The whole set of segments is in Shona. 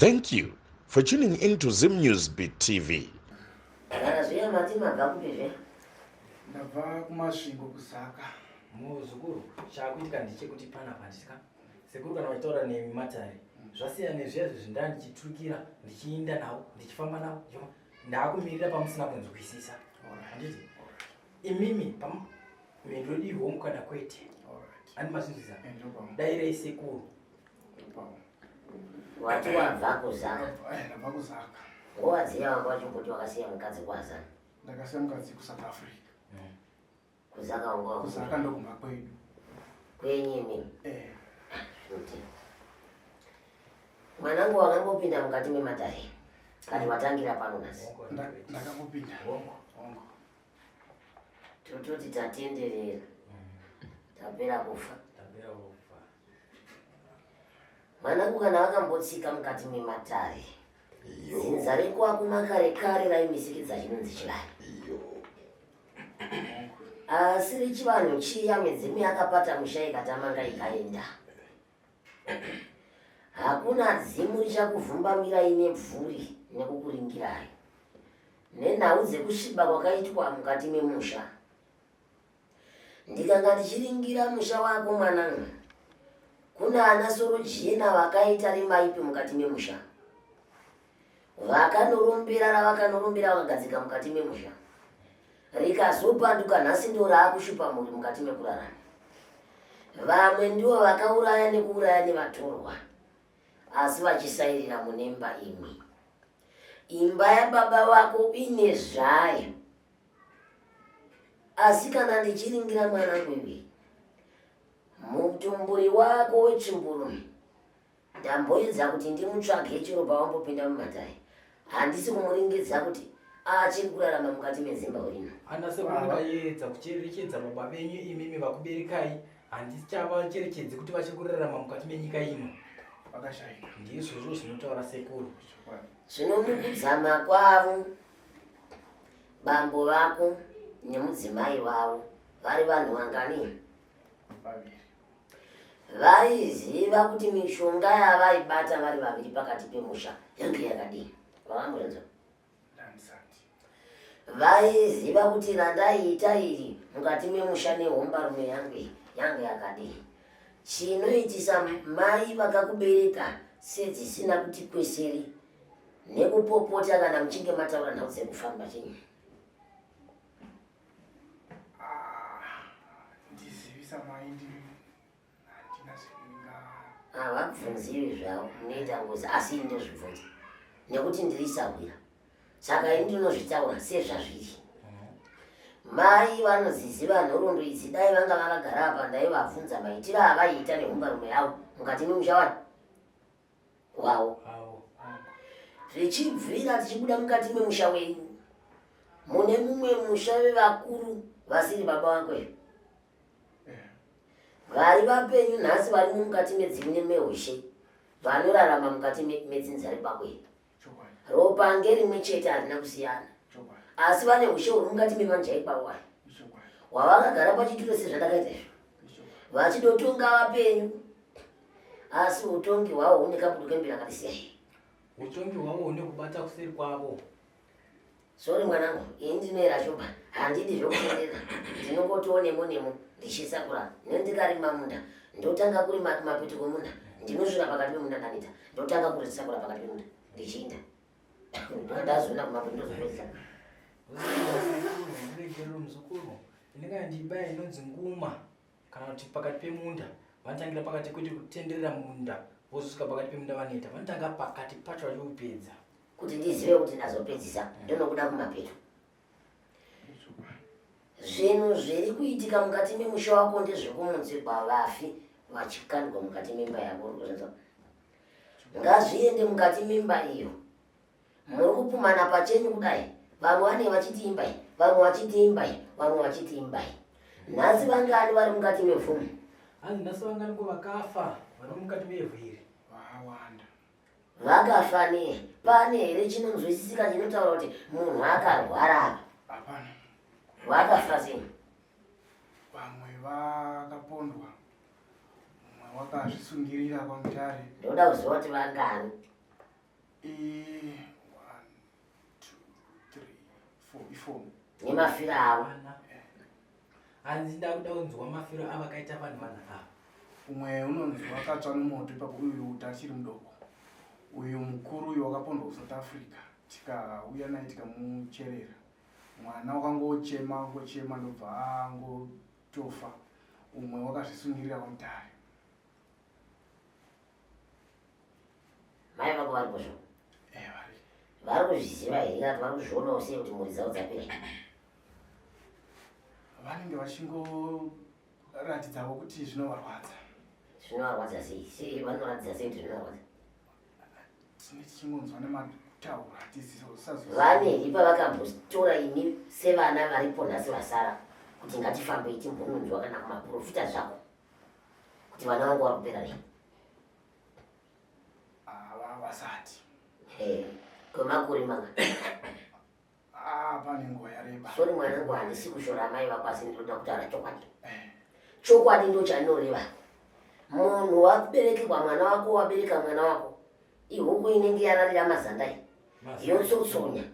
Thank you for tuning in to Zim Newsbeat TV. Ndabva kumasvingo kusaka muzukuru chakuitika ndechekuti pana pandisika sekuru kana vachitaura nematare zvasiyana nezviya zvindani ndichiturukira ndichiinda nawo ndichifamba nawo ndakumirira pamusina kunzwisisa handiti imimi mhendo diho mukana kwete ani mazvinzisa dairei sekuru wati wabva kuzaka ndabva kuzaka ngowadziya wanga wachimboti wakasiya mukadzi kwazana ndakasiya mukadzi kusouth africa kuzaka wanga kuzaka ndoguma kwedu kwenyimi kuti mwanangu wakangopinda mukati mematare kati watangira pano nasi ndakangopinda hongo tototi tatenderera tapera kufa mwanangu kana wakambotsika mukati mematare zinza rekuakuma kare kare raimisikidza chinonzi chilari asi richivanhu chiya midzimu yakapata musha ikatamanga ikaenda hakuna dzimu richakuvhumbamira ine bvuri nekukuringirai nenhau dzekusviba kwakaitwa mukati memusha ndikanga ndichiringira musha wako mwanangu kuna ana soro jena vakaita remaipi mukati memusha vakanorumbira ravakanorumbira vakagadzika mukati memusha rikazopanduka nhasi ndo raakushupa muri mukati mekurarama vamwe ndivo vakauraya nekuuraya nevatorwa asi vachisairira munemba imwe imba yababa vako ine zvayo asi kana ndichiringira mwanangu iwe mutumburi wako wechimburume ndamboedza kuti ndimutsvage chiro pawambopinda mumatare handisi kumuringidza kuti achiri kurarama mukati mezimbabwe ino anasekungaedza kucherechedza baba venyu imimi vakuberekai handichavacherechedzi kuti vachiri kurarama mukati menyika ino vakashaika ndizvozvo zvinotaura sekuru zvinomukuzama kwavo bambo vako nemudzimai vavo vari vanhu vangani vaiziva kuti mishonga yavaibata vari vaviri pakati pemusha yange yakadii kwavangoenza vaiziva kuti randaiita iri mukati memusha nehombarume yange yakadii chinoitisa mai vakakubereka sedzisina kuti kweseri nekupopota kana muchinge mataura nhau dzekufamba chinyi ndizivisa maindi handina zviringa havabvunziwi zvavo munoita ngozi asi ini ndozvibvunza nekuti ndirisahwira saka ini ndinozvitaura sezvazviri mai vanoziziva nhoroondo idzi dai vanga vakagara apa ndaivabvunza maitiro avaiita nehumbarume yavo mukati memusha wavo zvichibvira tichibuda mukati memusha wenyu mune mumwe musha wevakuru vasiri baba vako iyo vari vapenyu nhasi vari mukati medzimwe mehoshe vanorarama mukati medzinza repakwenu ropa ngerimwe chete harina kusiyana asi vane ushe huri mukati memanjai kwavo wavakagara pachituro sezvandakaita izvo vachidotonga vapenyu asi utongi hwavo hune kabudu kembira kati siyai utongi hwavo hune kubata kuseri kwavo sori mwanangu ini ndinoera shoba handidi zvokutenderera ndinongotionemo nemo ndichisakura nendikarima munda ndotanga kurima mapetuko munda ndinosvira pakati pemunda ndanita ndotanga kurisakura pakati pemunda ndichiinda ndazona kumapetu ndozopedzisa ndiregerero muzukuru inenge ndibaya inonzi nguma kana kuti pakati pemunda vanotangira pakati kwete kutenderera munda vozosvika pakati pemunda vanoita vanotanga pakati pacho vachiupedza kuti ndizive kuti ndazopedzisa ndonokuda kumapeto zvinhu zviri kuitika mukati memusha wako ndezvekumunzi kwavafi vachikandwa mukati memba yako ngazviende mukati memba iyo muri kupumana pachenyu kudai vamwe vane vachiti imbai vamwe vachiti imbai vamwe vachiti imbai nhasi vangani vari mukati mevhumu hanzi nhasi vangani ko vakafa vari mukati mevhiri vakawanda vakafa ne pane here chinonzwisisika chinotaura kuti munhu akarwara apa hapana vakafa sei vamwe vakapondwa mumwe wakazvisungirira pamutare ndoda kuziva kuti vangani Ifoni. Nemafiro avo. Hanzi ndakuda kunzwa mafiro ava kaita vanhu ava. Umwe unonzi wakatsva nomoto ipapo uyu utachiri mudoko. Uyu mukuru uyu wakapondwa kuSouth Africa. Tikauya naye tikamucherera. Mwana wakangochema ndobva angotofa. Umwe wakazvisungirira kwamutare. Mai vako vari kuzvo? Vari kuzviziva here kana vari kuzvionawo sei kuti mhuri dzavo dzapera? Vanenge vachingoratidzawo kuti zvinovarwadza. Zvinovarwadza sei? Sei vanoratidza sei kuti zvinovarwadza? Tine tichingonzwa nematauro hatisisazo. Vanei pavakambotora imi sevana varipo nhasi vasara kuti ngatifambei timbononzwa kana kumaprofita zvako kuti vana vangu vari kupera nei? Vasati. Kwemakore manga. Pane nguva yareba. Sori mwanangu handisi kushora mai vako asi ndinoda kutaura chokwadi. Chokwadi ndo chandinoreva. Munhu waberekerwa mwana wako wabereka mwana wako. Ihuku inenge yararira mazandai. Yotsotsonya.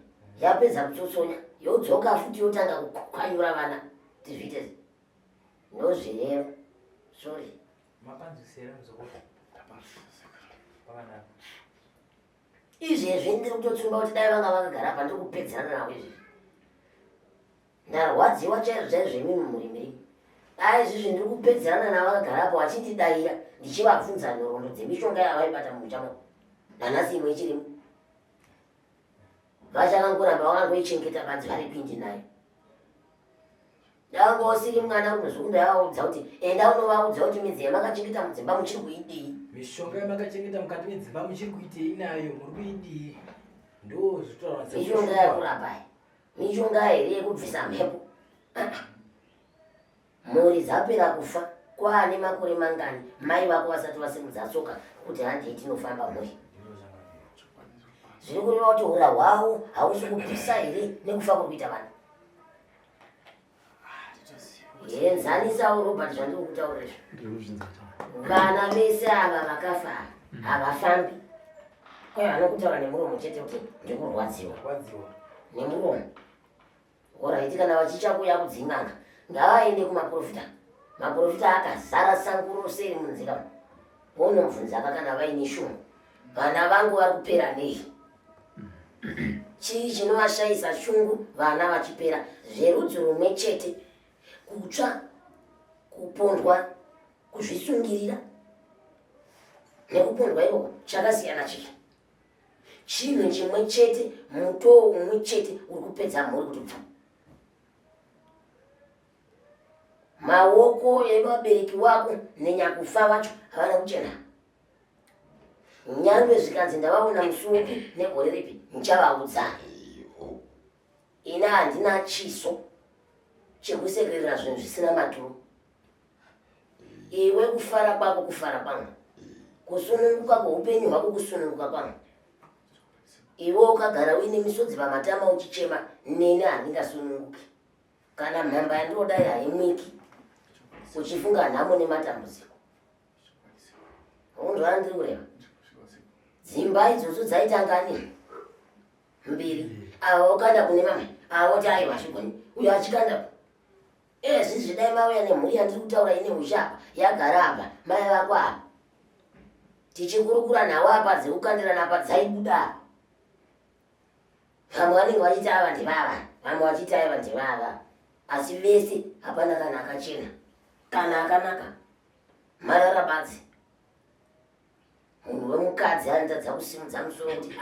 Yapedza kutsotsonya. Yodzoka futi yotanga kukwanyura vana. Tizvite. Ndozvireva. Sorry. Mapanzisera muzokota. Pavanapa. Izvezvi ndiri kutotsumba kuti dai vanga vakagara apa ndiri kupedzana navo izvi. Ndarwadziwa chaizvo chaizvo imimi murimi. Dai izvizvi ndiri kupedzana navo vakagara apa vachindidayira ndichivabvunza nhoroondo dzemishonga yavaibata mumuchamo. Nanhasi imwe ichirimo. Vachakangoramba vakangoichengeta banzi varipindi nayo. Ndangosiri mwana unozokunda yavaudza kuti enda unovaudza kuti midzi yamakachengeta mudzimba muchiri kuidii. Mishonga yamakachengeta mukati medzimba muchiri kuitei nayo muri kuidii? Ndo zvitotaura mishonga yakurapa mishonga here yekubvisa mhepo. Mhuri dzapera kufa kwaane makore mangani mai vako vasati vasimudza tsoka kuti handei tinofamba mhuri. Zviri kureva kuti ura hwavo hausi kupisa here nekufa kuri kuita vanhu. Enzanisawo Robert zvandiri kutaura izvo. Vana vese ava vakafa havafambi. Kwai vanokutaura nemuromo chete kuti ndikurwadziwa nemuromo. Oraiti kana vachichakuya kudzin'anga ngavaende kumaprofita. Maprofita akazara sango rose munzira. Unomubvunza kana vaine shungu. Vana vangu vari kupera nei? Chii chinovashayisa shungu vana vachipera? Zverudzi rumwe chete. Kutsva, kupondwa, kuzvisungirira nekupondwa ikoko chakasiyana chii? Chinhu chimwe chete, mutoo umwe chete uri kupedza mhuri kuti pfu. Maoko evabereki wako nenyakufa vacho havana kuchena. Nyangwe zvikanzi ndavaona musungi negore ripi ndichavaudza. Ina handina chiso chekusekerera zvinhu zvisina maturo. Iwe kufara kwako kufara kwangu, kusununguka kweupenyu hwako kusununguka kwangu. Iwe ukagara uine misodzi pamatama uchichema, nene handingasununguki. Kana mhamba yandinodai haimwiki, uchifunga nhamo nematambudziko. Unzwa ndiri kureva? Dzimba idzodzo dzaitangani mbiri. Ava ukanda kune mamwe, ava kuti aiwa zvigoni, uyo achikanda. Zvizi dai mauya nemhuri yandiri kutaura ine ushapa yagara apa mai vako apa. Tichikurukura nawo apa dzekukandirana apa dzaibuda. Vamwe vanenge vachiti ava ndivava, vamwe vachiti aiva ndivava. Asi vese hapana kana akachena kana akanaka. Mararabadzi. Munhu wemukadzi anotadza kusimudza musoro kuti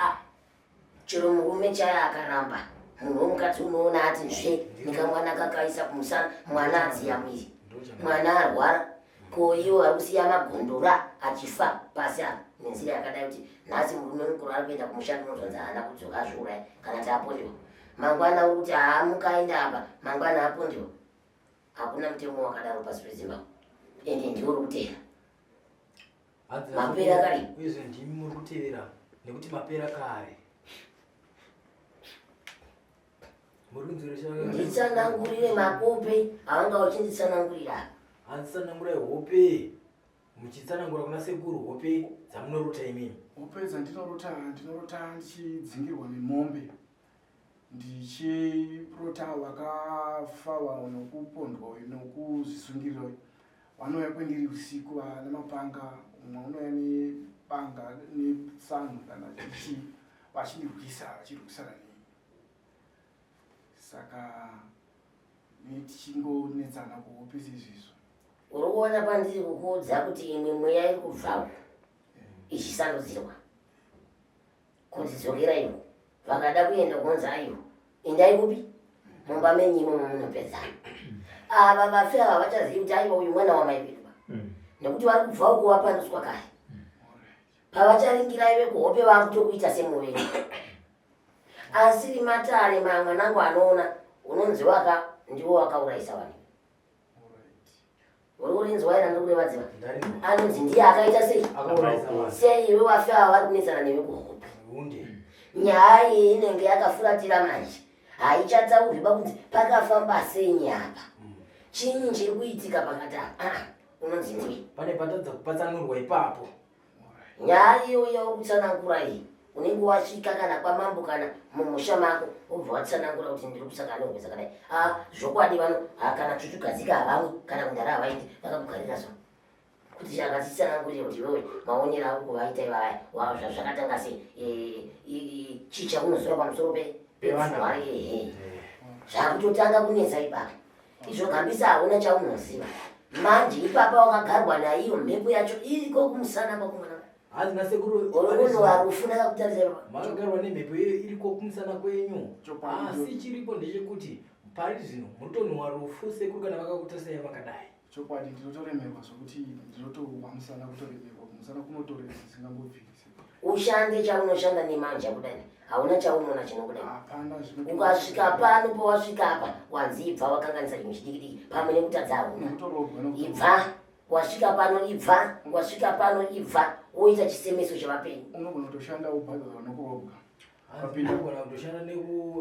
chero murume chaya akaramba. Munhu wemukadzi unoona ati nzve nekamwana kakaisa kumusana mwana adziya mwiri. Mwana arwara. Ko iwo ari kusiya magondora achifa pasi apa nenzira yakadai kuti nhasi murume mukuru ari kuenda kumushando unozonzi haana kudzoka azviurayi kana kuti apondiwa. Mangwana uri kuti mukaenda apa mangwana apondiwa. Hakuna mutemo wakadaro pasi peZimbabwe. Ende ndiwo uri kutera. Mapera kare. Uyezve ndimi muri kutevera nekuti mapera kare. Nditsanangurire makope avanga uchinditsanangurira. Handitsanangura hope. muchitsanangura kuna sekuru hope dzamunorota imimi. Hope dzandinorota ndichidzingirwa nemombe, ndichirota wakafa nokupondwa nokuzvisungirira. Vanouya kwendiri usiku vana mapanga, umwe unouya nepanga netsangu kana vachindirwisa vachirwisana neni. Saka tichingonetsana kuhope izvizvo. Uri kuona pandiri kukuudza kuti imwe mweya iri kubvawo ichisandudzirwa kundidzokera ivo. Vakada kuenda kunza ivo endai kupi mumba menyimo munopedzana. Ava vafi ava vachazivi kuti aiva uyu mwana wamaivirwa nekuti vari kubvawo kuvapanduswa kare. Pavacharingira ive kuhope vakutokuita semuvengi. Asiri matare mwanangu anoona unonzi ndiwo wakaurayisa vanhu. Uri kurinzwa ira ndikurevadziva anonzi ndiye akaita sei iwe vafi ava vari kunetsana newe kuhope. Nyaya iyi inenge yakafuratira manje, haichataurwiba kunzi pakafamba sei nyapa, chinyi chiri kuitika pakati apa. Unonzi ndiwe pane patadza kupatsanurwa ipapo. Nyaya iyo yaurikutsanangura iyi unenge wasvika kana kwamambo kana mumusha mako ubva watsanangura kuti ndiri kusaka nogweza kadai. Zvokwadi vano kana chuchugadzika havamwe kana kundara havaiti vakakugarira so kuti akatitsanangurire kuti wewe maonero ako kuvaita ivaya zvakatanga sei chicha unozora pamusoro pepfungwa zvakutotanga kunetsa ipapo. Izvogambisa hauna chaunoziva manje ipapa wakagarwa naiyo mhepo yacho iriko kumusana kwakumwana. Hazina sekuru unono warufuna kakutarisa makagarwa nemhepo iriko kumusana kwenyu. Asi chiripo ndechekuti pari zvino mutonhuwa rufu sekuru kana vakakutasai vakadai. Chokwadi ndinotoremerwa zvokuti ndinotowa musana kutoremerwa kumusana kunotorera zvisingangobviri. Ushande chaunoshanda nemanja kudai hauna chaunoona chinokudai. Hapana ukasvika pano powasvika apa wanzi ibva wakanganisa chinhu chidiki pamwe nekutadza hauna. Ibva wasvika pano ibva wasvika pano ibva woita chisemeso chevapenyu. Unogona kutoshanda ubhadhara nokurobwa. Unogona kutoshanda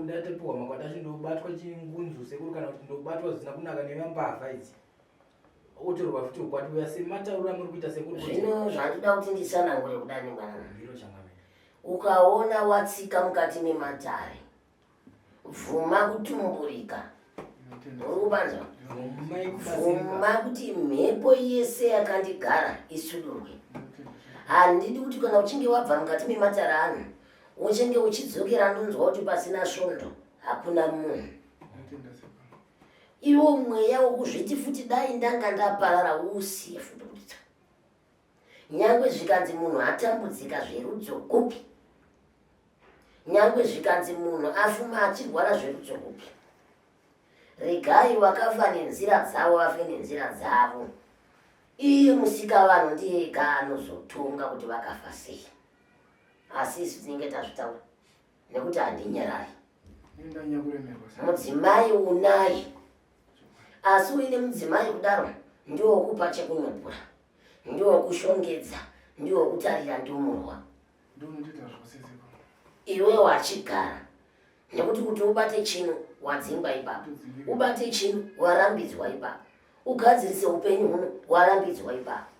ndatepuwa makwata achindobatwa chingunzu sekuru kana kuti ndobatwa zvisina kunaka nevambavha idzi. Otorwa futi ukwati uya semataura muri kuita sekuru. Zvino zvandoda kuti ndisanangure kudani mwana. Ukaona watsika mukati mematare vhuma kutumburika uri kubanzwa vhuma kuti mhepo yese yakandigara isudurwe. Handidi kuti kana uchinge wabva mukati mematare ano uchinge uchidzokera ndonzwa kuti pasina svondo hakuna munhu. Iwo mweya wokuzviti futi dai ndanga ndaparara usiye futi kuti nyangwe zvikanzi munhu atambudzika zverudzo kupi, nyangwe zvikanzi munhu afuma achirwara zverudzo kupi, regai wakafa nenzira dzavo vafe nenzira dzavo. Iye musikavanhu ndiye ega anozotonga kuti vakafa sei. Asi isu tinenge tazvitaura nekuti handinyarari. Mudzimai unaye asi uine mudzimai kudaro ndiwo kupa chekunyepura, ndiwo kushongedza, ndiwo kutarira ndumurwa. Iwe wachigara nekuti kuti ubate chino wadzingwa ipapo, ubate chino warambidzwa ipapo, ugadzirise upenyu huno warambidzwa ipapo.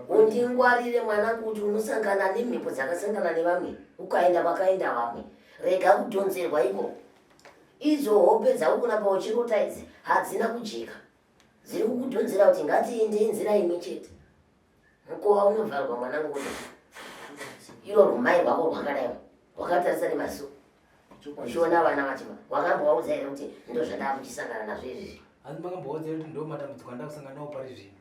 Undingwarire mwanangu kuti unosangana nemhepo dzakasangana nevamwe ukaenda kwakaenda vamwe. Rega kudhonzerwa iko. Idzo hope dzaukuna pauchirota idzi hadzina kujika, dziri kukudhonzera kuti ngatiende nzira imwe chete. Mukova unovharwa mwanangu kuti iro rumai rwako rwakadai rwakatarisa nemaso uchiona vana vachima. Wakambovaudza here kuti ndo zvadaa kuchisangana nazvo izvizvi? Asi makambovaudza kuti ndo matambudziko andakusangana nawo pari zvino?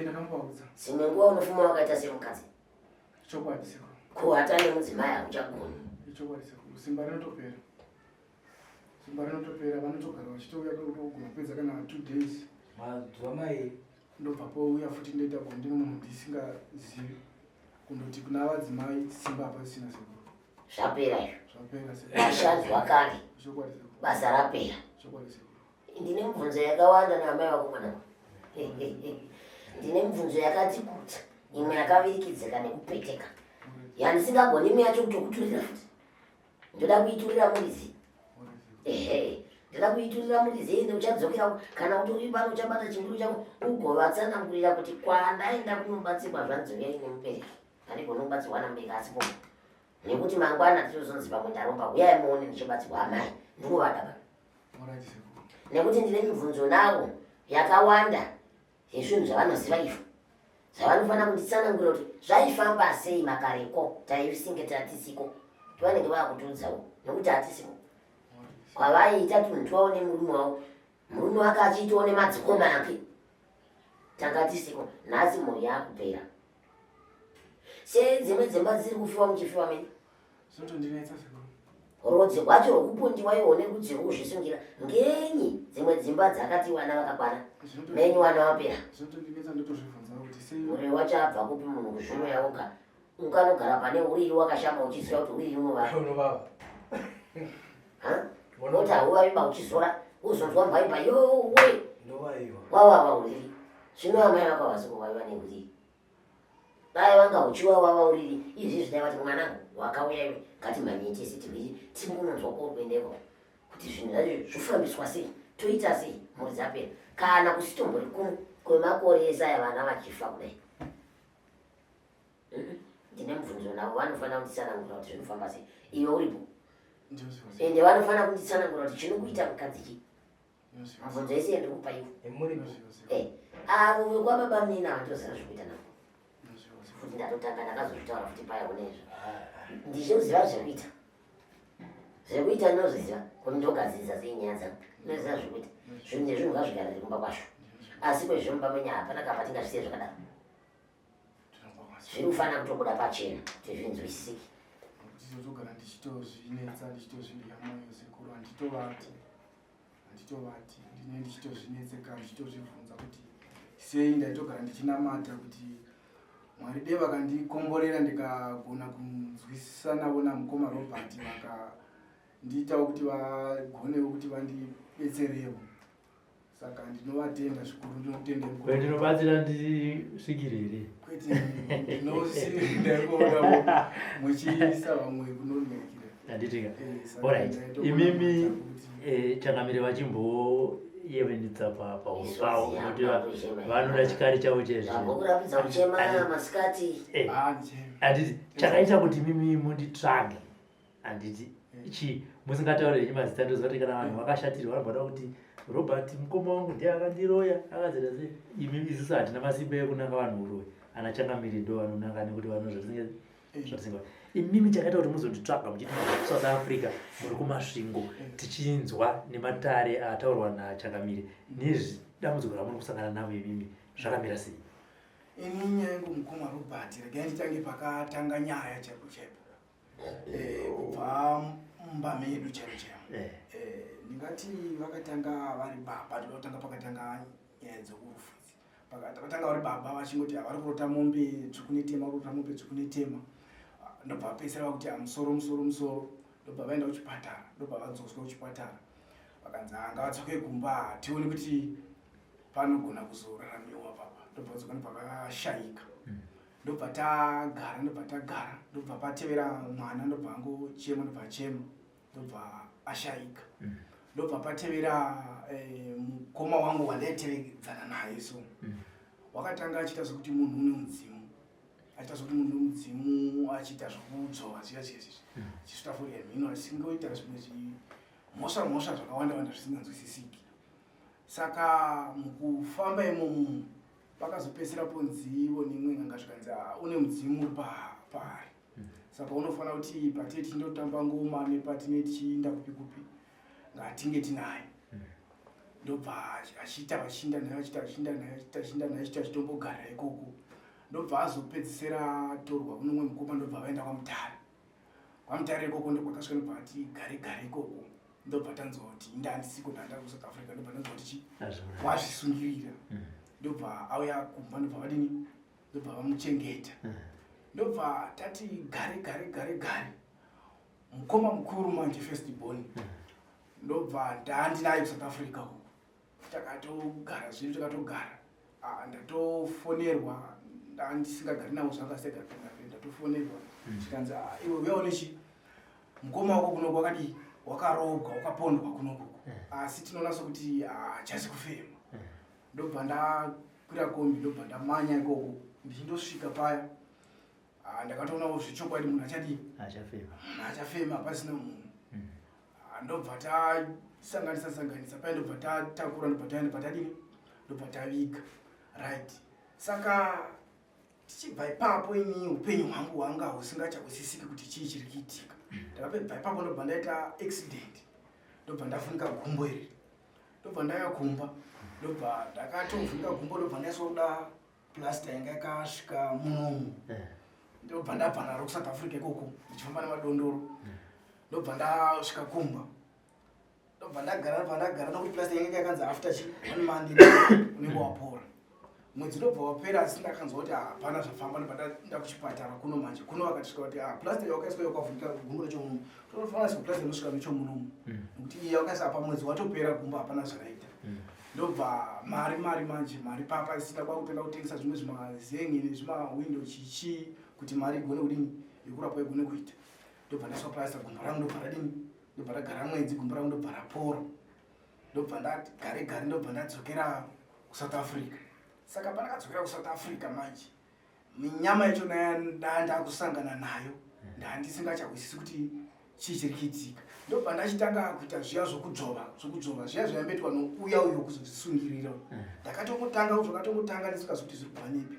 Ndakambovaudza. Dzimwe nguva unofuma wakaita semukadzi. Chokwadi sekuru. Kuhata nemudzimai hakuchagoni. Chokwadi sekuru. Simba rinotopera. Vanotogara vachitouya kugona kupedza kana 2 days. Mazuva mairi. Ndobva pouya futi ndoita bonde nemunhu ndisingazivi kundoti kuna vadzimai simba hapasina sekuru. Zvapera izvo. Zvapera sekuru. Vashanzwa kare. Chokwadi sekuru. Basa rapera. Chokwadi sekuru. Ndine mibvunzo yakawanda naamai vako mwanangu. Ndine mibvunzo yakati kuti imwe yakavirikidzika nekupeteka yandisingagoni imwe yacho kutokuturira futi. Ndoda kuiturira muridzi. ndira kuiturira muri zende uchadzokera kana kuti uri pano uchabata chinguru chako ugovatsanangurira kuti kwandaenda kunobatsirwa zvanzouya ine mubereki pane kunobatsirwa namubereki asipo nekuti mangwana tizozonzi pamwe ndaromba uyai muone ndichibatsirwa amai ndikuvada nekuti ndine mibvunzo nawo yakawanda yezvinhu zvavanoziva izvo zvavanofanira kunditsanangurira kuti zvaifamba sei makareko taisinge tatisiko tivanenge vakutiudzawo nekuti hatisiko kwavaiita tunhu twaone murume wavo murume wake achiitawo nemadzikoma ake tangatisiko nhasi mhuri yakupera sedzimwe dzimba dziri kufiwa muchifiwa medu rudzi rwacho rwokupundiwa iwo nerudzi rwokuzvisungira ngenyi dzimwe dzimba dzakati wana vakakwana menyu wana wapera uri wacho abva kupi munhu kuzvino yaoga unganogara pane uriri wakashamba uchiziva kuti uriri unovava noti hauvaviba uchizora uzonzwa mbaipa yowe wavava uriri zvino amai vakavaziko vaiva neuriri dai vanga uchiwavava uriri izvi zvidai vati mwanangu wakauya iwe ngatimhanyetese timunonzwa kuruendeko kuti zvinhu zvacho zvofambiswa sei toita sei mhuri dzapera kana kusitombori kwemakore esaya vana vachifa kudai ndine mubvunzo navo vanofanira kunditsanangura kuti zvinofamba sei iwe uripo ende vanofanira kunditsanangura kuti chinokuita mukadziki mabvunzo ese endikupa iwo avo vekwababa mnina vandozara zvekuita navo futi ndatotanga ndakazozvitaura futi paya kunezvo ndichiziva zvekuita ndinoziziva kuti ndogadzirisa sei nyaya dzangu ndinoziva zvekuita zvinhu nezvinhu ngazvigara zvikumba kwazvo asi kwezvomba menya hapana kapa tingazvisiye zvakadaro zviri kufanira kutobuda pachena kuti zvinzwisisiki ndizotogara ndichitozvinetsa ndichitozvirya mwoyo sekuru handitovati ndine ndichitozvinetseka ndichitozvibvunza kuti sei ndaitogara ndichinamata kuti mwari dei vakandikomborera ndikagona kunzwisisa navo namukoma Robert vakandiitawo kuti vagonewo kuti vandibetserewo saka ndinovatenda zvikuru ndinobatsira ndisvikire here kwete ndinosindaikonawo muchiisa vamwe kunonekira handitika alright imimi changamire vachimboyevenitsa pauspawo kuti vanoda chikari chavo chezvokurapidza kuchema masikati handiti chakaita kuti mimi munditsvage handiti chi musingataurire nyimazita ndoziva kuti kana vanhu vakashatirwa vanoboda kuti Robert mukoma wangu ndiye akandiroya akazera sei imi isusu hatina masimba ekunanga vanhu uroyi ana changamire ndo vanonanga nekuti vanozvasinga imimi chakaita kuti muzonditsvaga muchiti South Africa muri kumasvingo tichinzwa nematare ataurwa nachangamire nezvidambudziko ramuri kusangana navo imimi zvakamira sei ini nyaya yangu mukoma Robert regai nditange pakatanga nyaya chaipo kubva mumba medu chaipo ndingati vakatanga vari baba ndinotanga pakatanga nyaya dzokurufudzi vakatanga vari baba vachingoti vari kurota mombe tsvuku netema kurota mombe tsvuku netema ndobva vapedzisira vakuti musoro ndobva vaenda kuchipatara ndobva vadzoswa kuchipatara vakanzi ngavatsoke gumba tione kuti panogona kuzoraramiwa papa ndobva vadzoka ndobva vakashayika ndobva tagara ndobva patevera mwana ndobva angochema ndobva achema ndobva ashayika ndobva patevera mukoma wangu wandaitevedzana naye so wakatanga achiita sokuti munhu une mudzimu achiita zvokudzova zviya chisvitafurira mhino asingoita zvimwe mhosva zvakawanda zvisinganzwisisiki saka mukufamba imomo pakazopedzisira ponzivo nemwe nganga zvikanzi une mudzimu uri paari saka unofanira kuti patine tichindotamba ngoma nepatine tichiinda kupi ngatinge tinaye ndobva achiita vachinda naye achitombogara ikoko ndobva azopedzisira torwa kunomwe mukoma ndobva vaenda kwamutare ikoko ndokwakasvika ndobva ati gare ikoko ndobva tanzwa kuti indandisiko ndanda kuSouth Africa ndobva tanzwa kuti wazvisungirira ndobva auya kumba ndobva vadini ndobva vamuchengeta ndobva tati gare mukoma mukuru manje first born ndobva ndandinaye kuSouth Africa uko takatogara zvinhu takatogara ndatofonerwa ndandisingagari navo zvakasega ndatofonerwa chikanzi iwe uyawo nechi mukoma wako kunoku wakadi wakarogwa wakapondwa kunoku asi tinoona sokuti hachazi kufema. Ndobva ndakwira kombi, ndobva ndamanya ikoko. Ndichindosvika paya ndakatoonawo zvechokwadi munhu achadii, achafema pasina munhu. Ndobva tasanganisa paya, ndobva tatakura, ndobva taenda patadini, ndobva taviga. Right. Saka tichibva ipapo ini upenyu hwangu hwanga husingachahwisisiki kuti chii chiri kuitika. Ndakabva ipapo ndobva ndaita accident, ndobva ndavhunika gumbo iri, ndobva ndayagumba, ndobva ndakatovhunika gumbo, ndobva ndaisoda plasta yanga yakasvika munomu. Ndobva ndabva naro kuSouth Africa ikoko ndichifamba nemadondoro, ndobva ndasvika kumba, ndobva ndagara nokuti plasta yanga yakanzi after 1 month unenge wapora. Mwedzi ndobva wapera, asi ndakanzwa kuti hapana zvafamba, ndobva ndakuchipatara kuno manje. Kuno vakasvika kuti plasta yawakaiswa yakavhunika gumbo rechomunomu, tonofanira sika plasta inosvika nechomunomu, nokuti iya wakaisa apa mwedzi watopera gumbo hapana zvaraita. Ndobva mari manje papa isina kwakupenda kutengesa zvimwe zvimazengi nezvimawindo chichi kuti mari igone kudini yekurapwa igone kuita. Ndobva ndaiswa plasta gumbo rangu, ndobva radini, ndobva ragara mwedzi gumbo rangu, ndobva rapora. Ndobva ndati gare, ndobva ndadzokera kuSouth Africa. Saka pandakadzokera kuSouth Africa manje, minyama yacho ndakusangana nayo ndandisingachahwisisi kuti chii chiri kuitika. Ndobva ndachitanga kuita zviya zvokudzvova zviya zvaimbetwa nouya uyo kuzozvisungirira. Ndakatongotanga ndisingazivi zviri kubva nepi,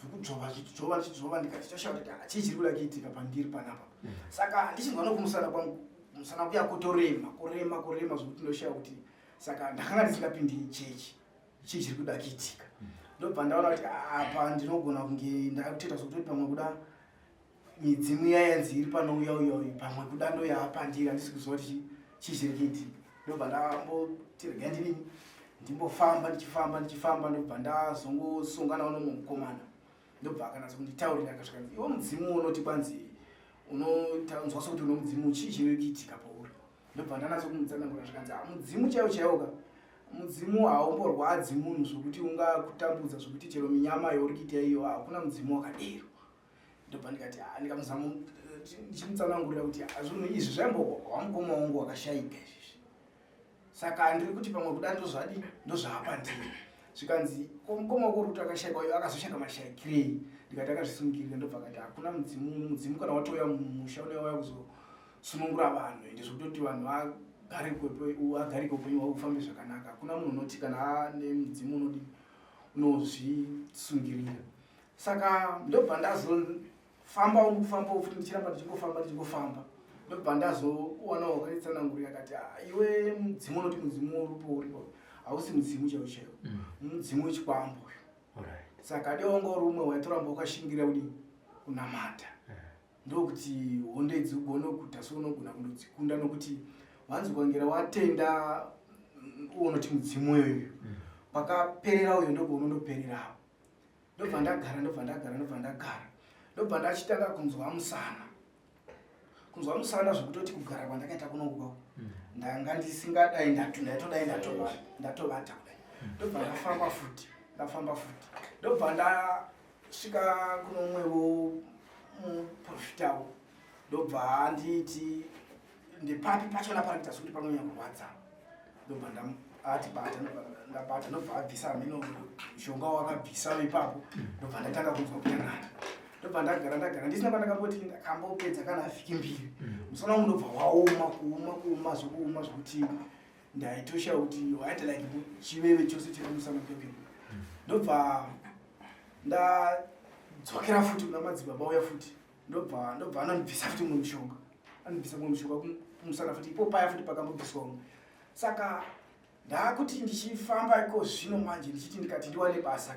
zvokudzvova ndikati chashaura kuti chii chiri kuda kuitika pandiri panapa. Saka ndichinzwa nokumusana kwangu, musana kuya kurema zvokuti ndoshaya kuti, saka ndakanga ndisingapindi chechi, chii chiri kuda kuitika. Ndobva ndaona kuti apa ndinogona kunge ndakatoita zvokuti pamwe kuda midzimu yayanzi iri panouya uyu, pamwe kuda ndoyaapandira ndisi kuziva kuti chii chiri kuitika. Ndobva ndamboti regai ndidini ndimbofamba ndichifamba, ndobva ndazongosonganawo nomukomana. Ndobva akanatsa kunditaurira akasvika, iwe mudzimu unoti kwanzi unonzwa sokuti uno mudzimu, chii chiri kuitika pauri. Ndobva ndanatsa kumutsanangura zvikanzi mudzimu chaiwo mudzimu haumborwadzi munhu zvokuti ungakutambudza zvokuti chero minyama yauri kuita iyo hakuna mudzimu wakadero. Ndobva ndikati ndikamuzama ndichimutsanangurira kuti zvinhu izvi zvaimbobva mukoma wangu wakashayika izvizvi. Saka ndiri kuti pamwe kuda ndozvaapandiri. Zvikanzi mukoma wako uri kuti akashayika uyo akazoshayika mashayikirei. Ndikati akazvisungirira. Ndobva akati hakuna mudzimu kana watouya mumusha unouya kuzosunungura vanhu, ende zvokutoti vanhu agare upenyu hwavo hufambe zvakanaka. Hakuna munhu unoti kana aane mudzimu unozvisungirira. Saka ndobva ndazofamba futi ndichiramba ndichingofamba. Ndobva ndazowana wakanditsanangurira akati iwe mudzimu unoti mudzimu uripo hausi mudzimu chaiwo, mudzimu wechikwambo uyu. Saka dei wanga uri umwe waitoramba wakashingirira kudini kunamata. Ndokuti honde idzi ugone kuita seunogona kundodzikunda, nokuti wanzi ukangera watenda unoti mudzimu uyu pakaperera uyo ndobva unondopererawo. Ndobva ndagara, ndobva ndachitanga kunzwa musana zvokutoti kugara kwandakaita kunoku ndanga ndisingadai ndaitodai ndatovata kudai. Ndobva ndafamba futi, ndobva ndasvika kuno umwewo muprofitawo, ndobva anditi ndipapi pachona panoita sokuti panonyanya kurwadza. Ndobva ati ndabata, ndobva abvisa mino mushonga wakabvisa ipapo. Ndobva ndatanga kunzwa kunyangana. Ndobva ndagara ndisina pandakamboti ndakambopedza kana vhiki 2. Musana wangu ndobva waoma zvokuti ndaitoshaya kuti waita like chiveve chose chiri musana kwepeni. Ndobva ndadzokera futi kuna madzibaba uya futi. Ndobva anondibvisa futi mumwe mushonga kumusana futi, ipo paya futi pakambobviswa umwe. Saka ndakuti ndichifamba iko zvino manje ndichiti ndikati ndiwane basa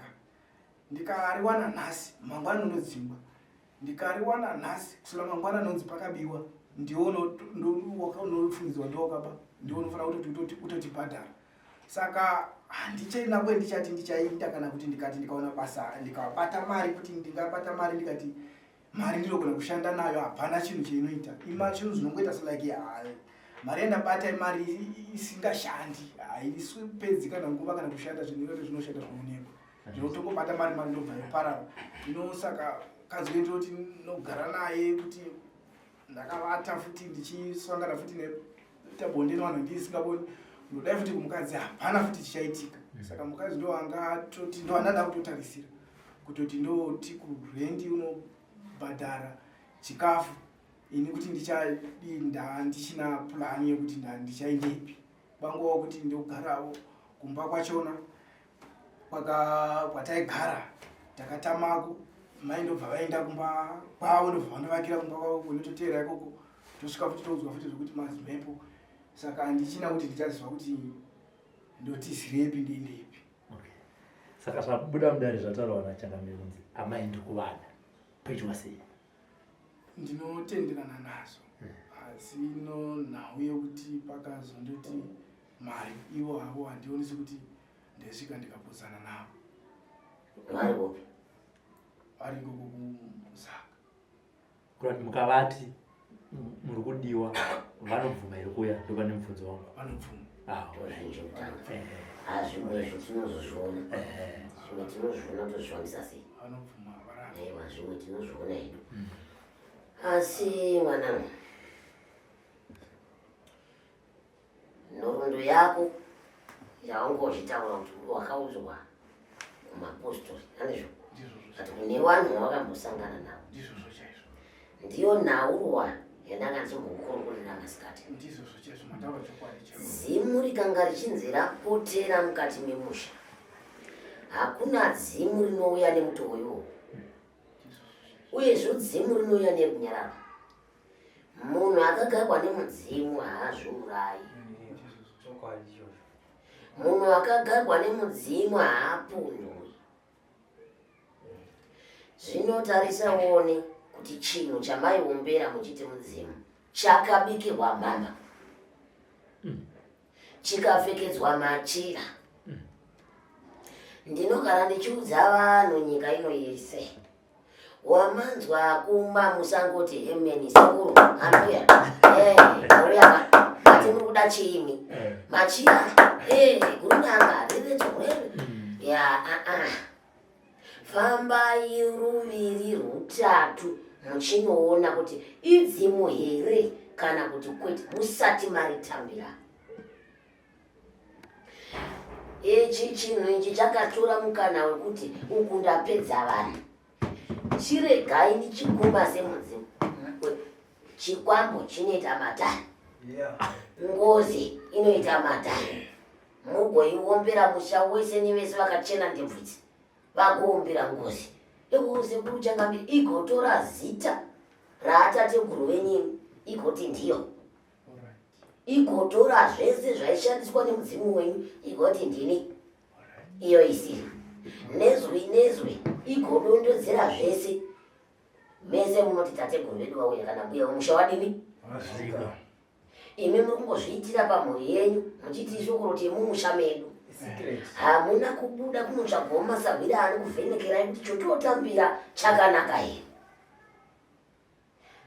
ndikariwana nhasi mangwana unodzingwa, ndikariwana nhasi kusula mangwana nonzi pakabiwa, ndounofungidzwa ndowakaba, ndounofanira kuti utotibhadhara. Saka handichaina kwendichati ndichaita kana kuti ndikati ndikaona basa ndikabata mari, kuti ndingabata mari ndikati mari ndinogona kushanda nayo, hapana chinhu cheinoita. Chinhu zvinongoita selike mari yandabata imari isingashandi, haisipedzi kana nguva kana kushanda zvinhu zvinoshanda zvinoonekwa. Ndinotongobata mari ndobva yaparara. Saka kanzwi ndoti nogara naye kuti ndakavata futi ndichisangana futi netabonde nevanhu ndisingaboni ndodai futi kumukadzi hapana futi chichaitika. Saka mukadzi ndo angatoti ndo andada kutotarisira kutoti ndoti kurendi unobhadhara chikafu ini kuti ndichadinda ndichina plani yekuti ndichaendepi bangowa kuti ndogarawo kumba kwachona kwataigara takatamako mai ndobva vaenda kumba kwavo ndobva vandovakira kumba kwavo kunototeera ikoko tosvika futi toudzwa futi zvokuti mazimhepo. Saka handichina kuti ndichaziva kuti ndoti zirepi ndiendepi. Saka zvabuda mudare zvataurwa naChangamire kunzi amaendi kuvana pedyo sei? Ndinotenderana nazo asi nhau yekuti pakazondoti mari ivo havo handioni sekuti ndasvika ndikapudzana navo. Vari ikoko kumusaka. Kurati mukavati muri kudiwa vanobvuma iri kuya ndopane mubvunzo wangu. Vanobvuma. Zvimwe tinozozviona zvimwe tinozviona tozvifambisa sei. Vanobvuma varamba. Aiwa zvimwe tinozviona hedu. Asi mwanangu, nhoroondo yako yaunga uchitaura kuti wakaudzwa kumapostori andizvo kuti kune vanhu wakambosangana navo Ndizvozvo chaizvo. ndiyo nhaurwa yandanga ndichimbokukurukurira masikati. Ndizvozvo chaizvo mataura chokwadi chaizvo. Zimu rikanga richinzi rapotera mukati memusha, hakuna zimu rinouya nemutoo iwowo, uyezvo zimu rinouya nerunyararo. Munhu akagarwa nemudzimu haazviurayi. Munhu akagarwa nemudzimu haapundwi. Zvinotarisa uone kuti chinhu chamaiombera muchiti mudzimu chakabikirwa mhamba, chikapfekedzwa machira. Ndinogara ndichiudza vanhu nyika ino yese, wamanzwa kuma musangoti hemeni sekuru haleluya haleluya mati muri kuda chiimi machira kurunyanga riretsorere ya fambai ruviri rutatu muchinoona kuti idzimu here kana kuti kwete musati maritambira. Ichi chinhu ichi chakatora mukana wekuti uku ndapedza vanhu. Chiregai ndichiguma semudzimu. Chikwambo chinoita matani, ngozi inoita matani. Mugoiombera musha wese nevese vakachena ndebvudzi vakuombera ngozi. Sekuru Changamire igotora zita raatateguru venyu igoti ndiyo, igotora zvese zvaishandiswa nemudzimu wenyu igoti ndini, iyo isiri nezwi igodondodzera zvese. Mese munoti tateguru vedu vauya kana mbuya wemusha wadini, imi muri kungozviitira pamhuri yenyu muchiti shoko roti mumusha medu. Hamuna kubuda kunotsvagwa masagwiri ari kuvhenekerai kuti chototambira chakanaka here.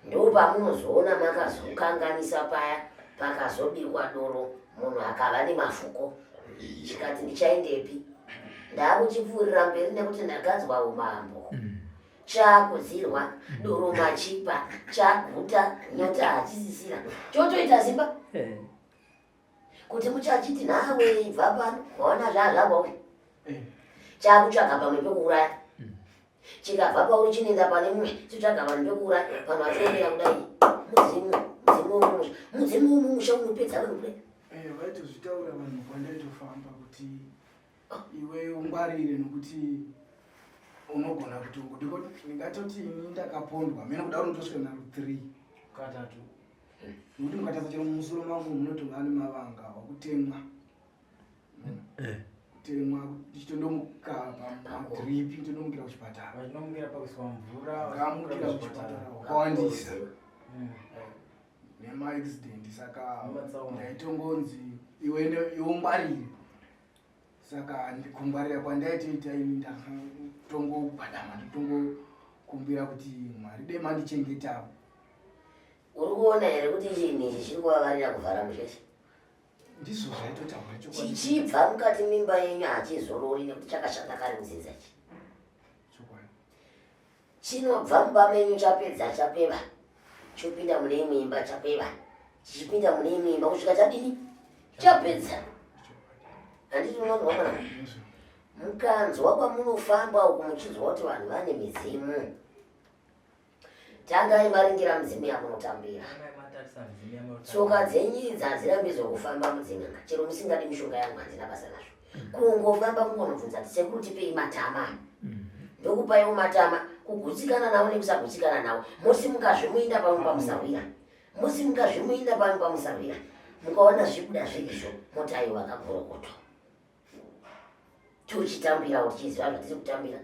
Ndo pamunozoona makazokanganisa paya pakazobikwa doro munhu akava nemafuko chikati ndichaendepi, ndakuchipfuurira mberi nekuti ndagadzwa umambo. Chakudzirwa doro machipa chaguta nyota hachisisira chotoita simba kuti muchachiti nawe ibva pano waona zvazvakwa chakutsvaga pamwe pekuuraya, chikabva pauri chinoenda pane mumwe chitsvaga pamwe pekuuraya. Vanhu vachiendera kudai mudzimu womumusha unopedza vanhu kudai. Vaitozvitaura vanhu kwandaitofamba kuti iwe ungwarire nokuti unogona kutongo ndingatoti ini ndakapondwa mena kudaro ndosvika naru3 katatu nokuti mukatasa chero mumusoro mangu munotonga ane mavanga wakutemwa kutemwa ndichitondomuka pamudripi ndichitondomukira kuchipatara vachinomukira pakuiswa mvura ngamukira kuchipatara wakawandisa nemaaccident. Saka ndaitongonzi iwe ungwarire. Saka kungwarira kwandaitoita ini ndakatongobhadama nditongokumbira kuti Mwari dai mandichengetawo. Uri kuona here kuti chinhu ichi chiri kuvavarira kuvhara musheshe? Ndizvo zvaitotaura chokwadi. Chichibva mukati mimba yenyu hachizorori nekuti chakashanda kare muzinza ichi. Chokwadi. Chinobva mumba menyu chapedza chapeva chopinda mune imwe imba chapeva chichipinda mune imwe imba kusvika chadini chapedza. Handiti unonzwa mwana? Mukanzwa kwamunofamba uku muchizwa kuti vanhu vane mizimu. Tangai maringira mizimu yamunotambira. Tsoka dzenyu hadzirambi zvokufamba mudzin'anga. Chero musingadi mishonga yangu handina basa nazvo. Kungofamba kungonobvunza kuti sekuru tipei matama. Ndokupaiwo matama. Kugutsikana nawo nekusagutsikana nawo. Musimukazvimuinda pamwe pamusawira. Musimukazvimuinda pamwe pamusawira. Mukaona zvibuda zvirizvo motayo vakagorokotwa. Tuchitambira kuti chiziva zvatiri kutambira.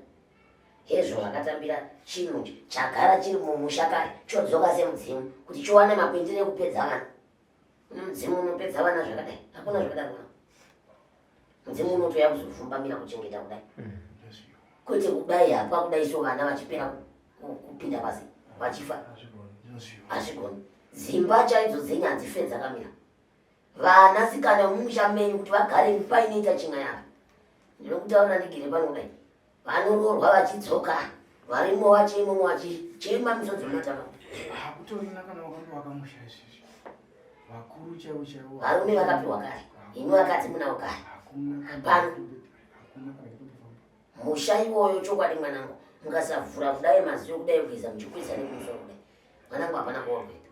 Hezvo vakatambira chinhu chagara chiri mumusha kare chodzoka semudzimu kuti chiwane mapindire ekupedza vana. Mudzimu unopedza vana zvakadai. Hakuna zvakadaro. Mudzimu unotoya kuzofumbamira kuchengeta kudai. Kwete kudai hapa kudai so vana vachipera kupinda pasi vachifa. Hazvigoni. Dzimba chaidzo dzenyu hadzife dzakamira. Vanasikana mumusha menyu kuti vagare painoita chinga yavo. Ndinokutaura ndigere pano kudai. Vanororwa vachidzoka. Varimo vachimo vachichema misodzi munotama. Hakutorina kana wakanga musha izvi. Vakuru chaivo chaivo. Varume vakapiwa kare. Inu vakadzi munawo kare. Pano musha iwoyo chokwadi mwanangu. Mukasavhura kudai maziyo kudai kuisa muchikwisa nekumusoro kudai. Mwanangu hapana kuorweta.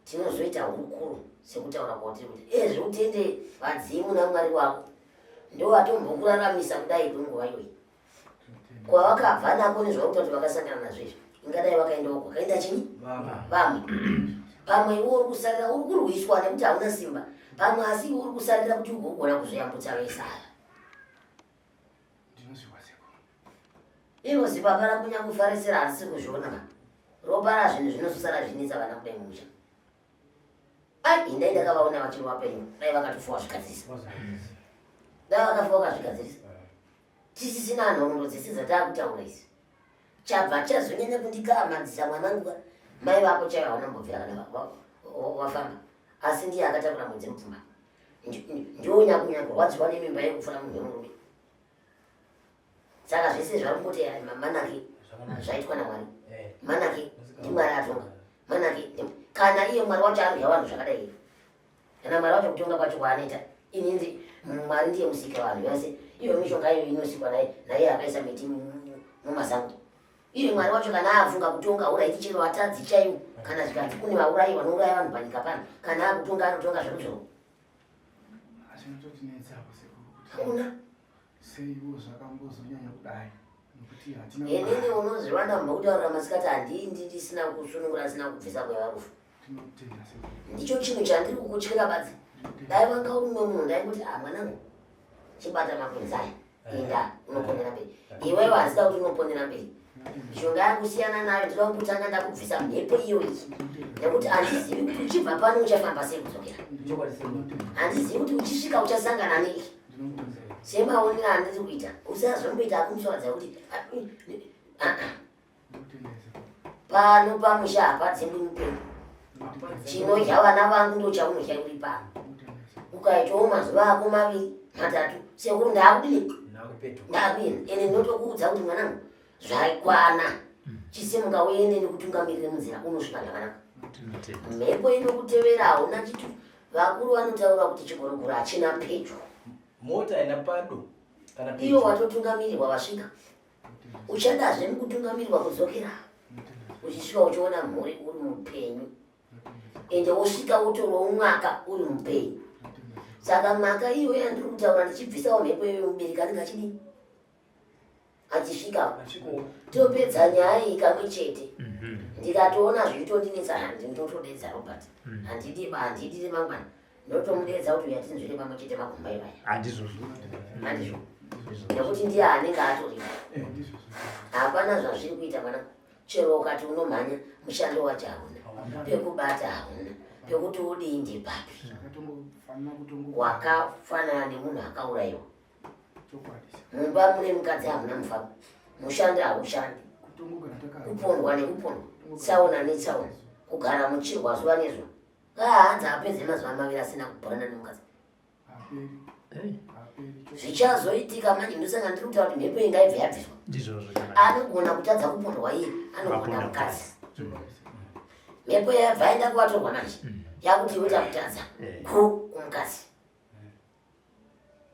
Tinozoita hurukuru sekutaura kwatiri kuti zveutende vadzimu naMwari wako. Ndo vatombokuraramisa kudai kwenguva iyoyi. Kwavakabva nako nezvautoti vakasangana nazvo izvi. Ingadai vakaenda uko. Kaenda chini? Vamwe. Pamwe iwe uri kusarira uri kurwiswa nekuti hauna simba. Pamwe asi iwe uri kusarira kuti ugogona kuzoyambutsa vesara. Iro zibaba rakunya kufarisira asi kuzviona. Ropa razvinhu zvinozosara zvinetsa vana kudai mumusha. Indai ndakavaona vachiri vapenyu. Dai vakatofuwa zvikadzirisa. Dai vakafuwa vakazvigadzirisa. Tisisina nhoroondo dzese dzataakutaura idzi. Chabva chazonyanya kundikamadzisa mwanangu. Mai vako chaivo vanambobvira kana wafamba. Asi ndiye akatakura mwedzi mupfumba. Ndonyanya kurwadziwa nemimba yekufura munhu wemurume. Saka zvese zvarikungoti manake zvaitwa naMwari. Manake ndiMwari atonga. Manake kana iye Mwari wacho anodya vanhu zvakadai. Kana Mwari wacho kutonga kwacho kwaanoita. Inini Mwari ndiye musika vanhu vese. Iyo mishonga iyo inosikwa naye akaisa miti mumasango. Iye Mwari wacho kana afunga kutonga uraiti chero atadzi chaiwo. Kana zvikati kune vaurayi vanouraya vanhu panyika pano. Kana akutonga anotonga zvakuzvo. Hakuna. Seiwo zvakambozonyanya kudai. Inini unoziva ndambokutaurira masikati handindi ndisina kusunungura asina kubvisa kwevarufu. Ndicho chinhu chandiri kukutyira badzi. Dai vanga uri mumwe munhu ndaikuti mwanangu chibata makwenzi aya. Inda unoponera mberi. Iwewe hasina kuti unoponera mberi. Mishonga yakusiyana nayo ndinoda kutanga ndakubvisa mhepo iyoyi. Nekuti handizivi kuti uchibva pano uchafamba sei kudzokera. Handizivi kuti uchisvika uchasangana nei. Semaonera handiri kuita. Usazomboita akumuswaradza kuti pano pamusha hapadzingwi mupenyu. Chinodya vana vangu ndo chaunodya uri pano. Ukaitawo mazuva ako 2 3 sekuru ndakudini? Ndakuenda. Ene ndinotokuudza kuti mwanangu zvaikwana. Chisimuka uende nekutungamirira munzira unosvika zvakanaka. Mhepo inokutevera hauna chitu. Vakuru vanotaura kuti chigorogoro hachina pedyo. Mota ina pado kana pedyo. Iyo watotungamirirwa vasvika. Uchadazve mukutungamirirwa kudzokera. Uchisvika uchiona mhuri uri mupenyu. Ende wosvika utoriwo umwaka uri mupenyu. Saka mwaka iyo yandiri kutaura ndichibvisawo mhepo iyoyo mubereki anenge achidini? Achisvika topedza nyaya iyi kamwe chete. Ndikatoona zvitondinetsa ndinotodedza Robert. Handidi mangwana. Ndotomudedza kuti yatinzvire pamwe chete magumba ivaya. Handizvo. Nekuti ndiye anenge atoripo. Hapana zvazviri kuita mwana. Chero ukati unomhanya mushando wacho hauna. Pekubata hauna. Pekuti udinde papi. Wakafanana nemunhu akaurayiwa. Mumba mune mukadzi hamuna mufaro. Mushando haushandi. Kupondwa nekupondwa. Tsaona netsaona. Kugara muchirwa zuva nezuva. Hanzi apedze mazuva 2 asina kuborana nemukadzi. Zvichazoitika manje ndosanga ndiri kutaura kuti mhepo ingaibve yabviswa. Anogona kutadza kupondwa iye anogona mukadzi. Mhepo yabva yaenda kuvatorwa manje. Yakuti iwe takutadza kumukadzi.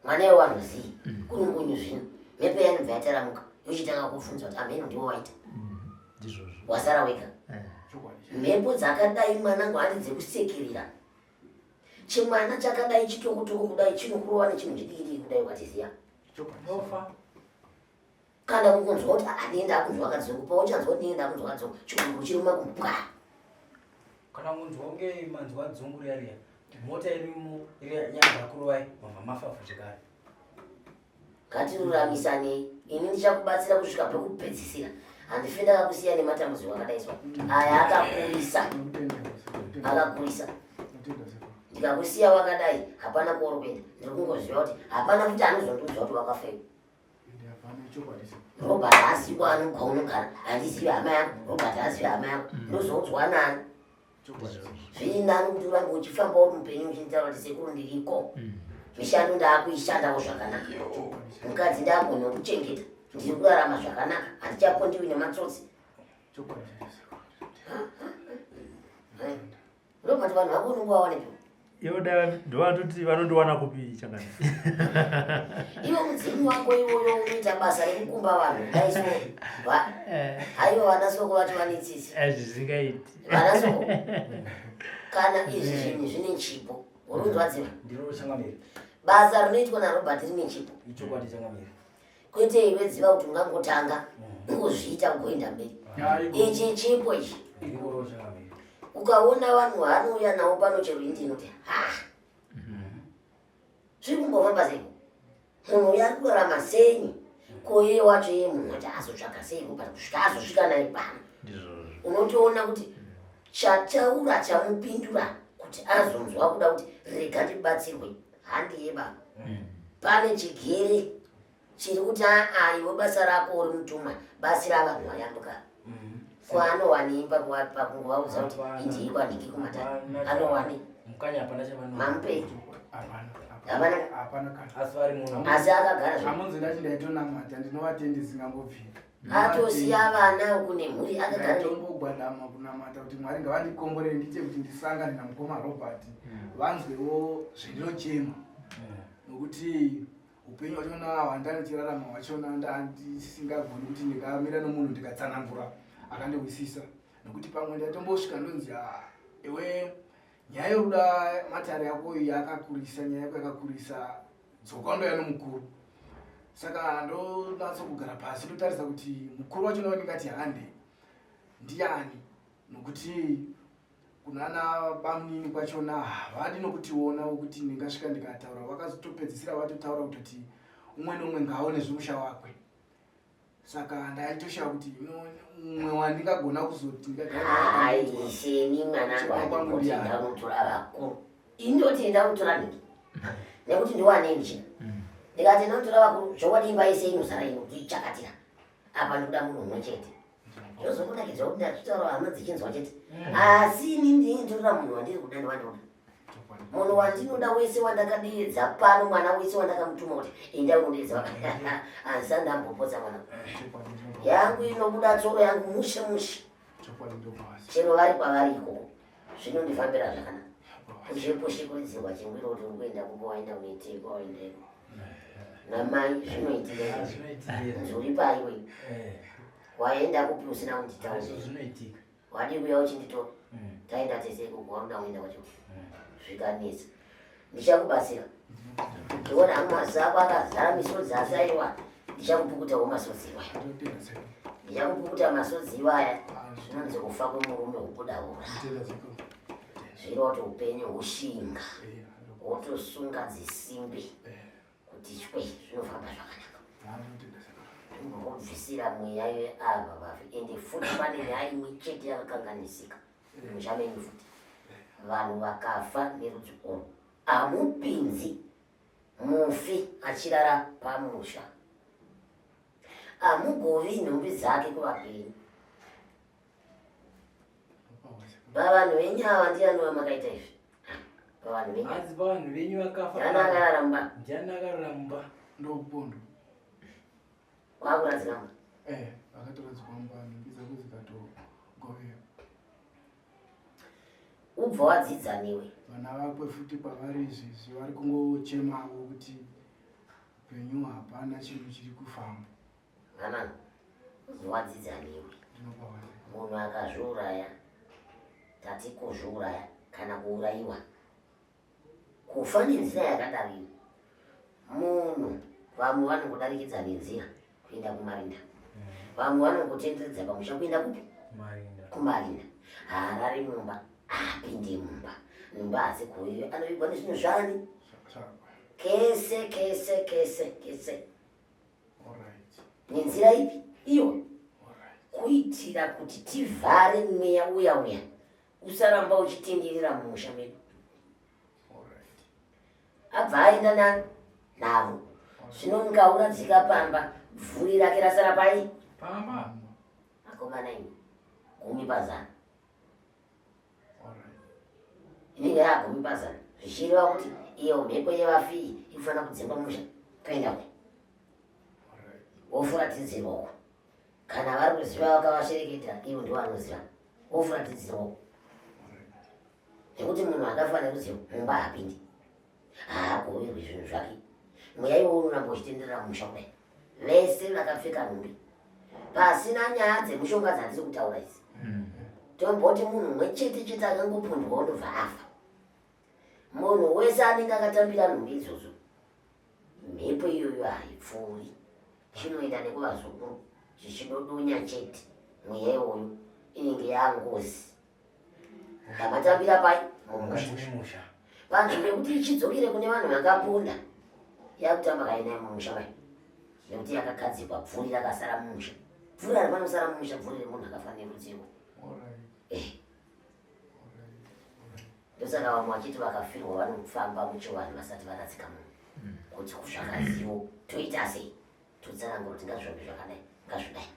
mwana wanoziyi kunungunyu zvino mhepo yanobva yataramuka yochitanga kufunza kuti amheno ndiwo waita wasara wega. Mhepo dzakadai mwanangu handi dzekusekerera. Chimwana chakadai chitokotoko kudai chinokurova nechinhu chidikidiki kudai watiziya kana kungonzwa kuti adienda kunzwa kadzungu pauchanzwa kuti ndienda kunzwa kadzungu chiguru chiri mumakumbwa kana munzwa unge manzwa dzungu riya mota irimo nyanga kurovai mabva mafafu zvekare. ngatiruramisane. Ini ndichakubatsira kusvika pekupedzisira. Handife ndakakusiya nematambudziko akadaiswa aya akakurisa ndikakusiya wakadai hapana kuoropenda. Ndiri kungoziva kuti hapana kuti anozondiudza kuti wakafewa. Robert haasi kwanu kwaunogara handizivi hama yako. Robert hazivi hama yako ndozoudzwa nani zviri nani kuti urambe uchifamba uri mupenyu uchinitaura kuti sekuru ndiriko mishando ndaakuishandawo zvakanaka mukadzi ndaagona kuchengeta ndiri kurarama zvakanaka handichapondiwi nematsotsi. Robert vanhu vako unonga wawanepo yoda ndowatoti vanondowana kupi changani iwo mudzimu wako iwoyo unoita basa rekukumba vanhu daiso haiwa vanasoko vati vanetsisi azvisingaiti vanasoko kana izvi zvinhu zvine chipo urunzwadziva ndiro changamiri basa rinoitwa naRobert rine chipo ichokwadi changamiri kwete iwe dziva kuti ungangotanga ungozviita ugoenda mberi ichi chipo ichi ndiro changamiri. ukaona vanhu vanouya nawo pano chero indinoti zviri kumbofamba sei munhu uyo ari kurarama sei koye wacho iye munhu kuti azotsvaga sei kupata kusvika azosvika naye pano unotoona kuti chataura chamupindura kuti azonzwa kuda kuti rega tibatsirwe handi yebaba pane chigere chiri kuti iwe basa rako uri mutumwa basi ravanhu vayambuka kwaanowaneimba pakungovaudza kuti indiiko handiki kumatani anowane mamupei asi akagara amunzi ndachindaitonamata ndinovatendi zingambobvira atosiya vana kune mhuri akagaraombogwadama kunamata kuti mwari ngavandikomborei ndiite kuti ndisangane namukoma Robert vanzwewo zvendinochema nokuti upenyu wachona hwandanichirarama wachona ndandisingagoni kuti ndikamira nomunhu ndikatsanangura akandiwisisa nokuti pamwe ndatombosvika ndonzi ewe nyaya yoruda matare yako yakakurisa nyaya yako yakakurisa dzoka ndoya nomukuru saka ndonatsokugara pasi ndotarisa kuti mukuru wacho ndingati hande ndiani nokuti kunana bamunini kwachona havadi nokutiona ukuthi ndingasvika ndikataura vakazotopedzisira vatotaura kutoti umwe nomwe ngaone zvemusha wakwe saka ndaitoshawa kuti umwe wandingagona kuzoti ndingaiseni mwanangu andingoti ndamutora vakuru indoti ndamutora niki nekuti ndiwanei ndichina ndikati ndamutora vakuru zvokwadi imba yese inozara ino kuti ichakatira apa ndikuda munhu umwe chete zvozokunakidza kuti ndazvitaura hama dzichinzwa chete asi ini ndinditora munhu wandiri kuda ndiwandoda munhu wandinoda wese wandakadeedza pano mwana wese wandakamutuma kuti enda unodedza hansa ndambopotsa mwana yangu inobuda tsoro yangu mushe mushe chero vari kwavari ikoko zvinondifambira zvakanaka ucheposhekurudzirwa chingwiro kuti uri kuenda kuko waenda unoiteko waendeko namai zvinoitika nzuri paiwe waenda kupi usina kunditaura wadi kuya uchinditora taenda tese kugwauda uenda kwacho zvikanetsa ndichakubatsira ndiona hamazi ako akazara misodzi asi aiwa ndichakupukutawo masodzi iwaya ndichakupukuta masodzi iwaya zvinonzi kufa kwemurume kubuda ura zviro kuti upenyu hushinga wotosunga dzisimbi kuti chwe zvinofamba zvakanaka ndingokubvisira mweya yeava vafi ende futi pane nyaya imwe chete yakakanganisika muchameni futi vanhu vakafa nerudzi urwu hamupinzi mufi achirara pamusha hamugovi nhumbi dzake kuvapenyu pavanhu venyava ndianova makaita izvi pavanhu venyu vakafa akararamba ndiani akararamba ndokupondo kwakuradziramba akatoradzikwa mba nhumbi dzako dzikatogovera ubva wadzidza newe vana vakwe futi kwavari izvizvi vari kungochemawo kuti upenyu hapana chinhu chiri kufamba. Mwana wadzidzaniwe. Ndinopawa. Munhu akazviuraya, tati kuzviuraya kana kuurayiwa. Kufa nenzira yakadaro. Munhu vamwe vanongodarikidza nenzira kuenda kumarinda. Vamwe vanongotenderedza pamusha kuenda kupi? Kumarinda. Haarari mumba, apinde mumba. Mumba asi kuuyo anoibva nezvinhu zvani? Kese. Nenzira ipi? Iyo. Kuitira kuti tivhare mweya uya. Usaramba uchitenderera mumusha medu. Abva aenda navo. Zvino ngauradzika pamba. Vhuri rake rasara pai? Pamba. Akomana imi. 10%. Inenge yaa 10%. Zvichireva kuti iyo mhepo yevafi ifana kudzimba musha. Kaenda kuti. Wofuratidzirwako. Kana vari kuziva vakavashereketa, ivo ndivo vanoziva. Wofuratidzirwako. Nekuti munhu akafa neruzivo mumba hapindi. Haagoverwi zvinhu zvake. Mweya iwo unoramba uchitenderera mumusha kudai. Vese vakapfeka nhumbi. Pasina nyaya dzemushonga dzandiri kutaura idzi. Tomboti munhu mumwe chete akangopundwa ondobva afa. Munhu wese anenge akatambira nhumbi idzodzo. Mhepo iyoyo haipfuuri. Chinoenda nekuvazukuru. Chichidodonya chete. Mweya iwoyo inenge yangozi. Ndamatambira pai? Mumusha. Panzvimbo yekuti ichidzokere kune vanhu vakapunda. Yakutamba kainaye mumusha mai. Nekuti yakakadzikwa bvuri rakasara mumusha. Bvuri aripanosara mumusha, bvuri remunhu akafa neruzivo. Ndosaka vamwe vachiti vakafirwa vanofamba muchivanhu vasati varatsika munhu. Kuti kuzvakazivo toita sei? Totsanangura kuti ngazvombe zvakadai, ngazvidai.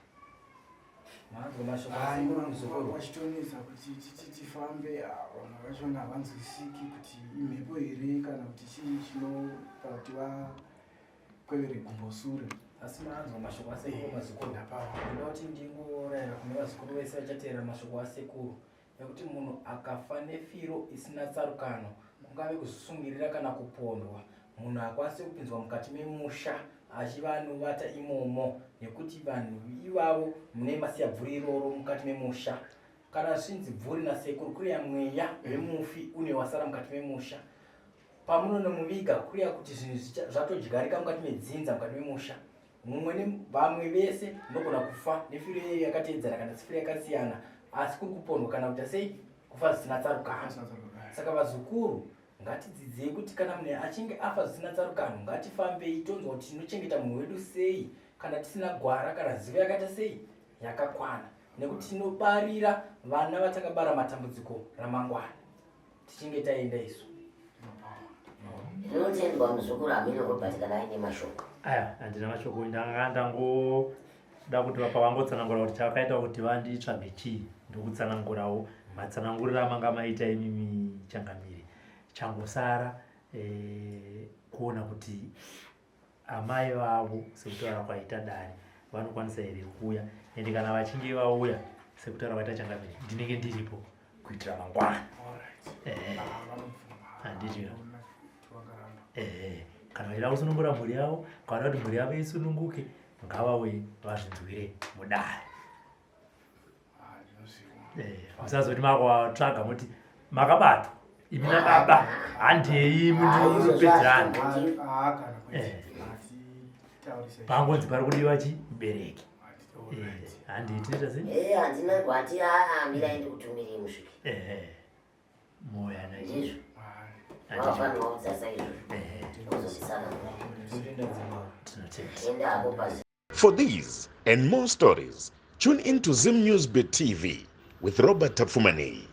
Wachitonesa kuti tifambe vanhu vachona havanzwisiki kuti imhepo here kana kuti chii chinopa kuti vakwevere gumbosure. Asi maanzwa mashoko asekuru mazikuru ndapawa. Ndinoti ndingorayira kune vazukuru vese vachateera mashoko asekuru. Nekuti munhu akafa nefiro isina tsarukano, kungave kuzvisungirira kana kupondwa, munhu akwanise kupinzwa mukati memusha achiva anovata imomo, nekuti vanhu ivavo mune masiya bvuri iroro mukati memusha. Kana zvinzi bvuri nasekuru kuriya mweya wemufi une wasara mukati memusha. Pamunonomuviga kuriya kuti zvinhu zvatodyarika mukati medzinza mukati memusha. Mumwe vamwe vese ndogona kufa nefiro yakateedzana kana sifiro yakasiyana, asi kuri kupondwa kana kuita sei kufa zvisina tsarukano. Saka vazukuru ngatidzidzei kuti kana munhu achinge afa zvisina tsarukano, ngatifambei tonzwa kuti tinochengeta munhu wedu sei kana tisina gwara kana zivo yakaita sei yakakwana, nekuti tinobarira vana vatakabara matambudziko ramangwana tichinge taenda isu. Ndinotendwa muzukuru amene kubatikana aine mashoko. Aya, handina mashoko. Ndangoda kuti vapa vangotsanangura kuti chakaita kuti vanditsvage chii. Ndokutsanangurawo matsanangurira amanga maita imimi changamiri. Changosara kuona kuti amai vavo sekutaura kwaita Dani vanokwanisa here kuuya, ende kana vachinge vauya sekutaura kwaita Changamiri ndinenge ndiripo kuitira mangwana. Handizvo. Kana vaida kusunungura mhuri yavo, kana kuti mhuri yavo isununguke, ngavauye vazvinzwire mudare. Musazoti makatsvaga muti makabatwa imi nababa handei mundipedzerana. Pangonzi pari kudiwa chibereki. Handei tinoita sei? Handina gwati amira ende kutumire musviki. Moya naizvo. Ndizvo. Wafanirwa kudzasa izvo. Uzosisana. Enda hapo pasi. For these and more stories, tune in to Zim News Bit TV with Robert Tafumani.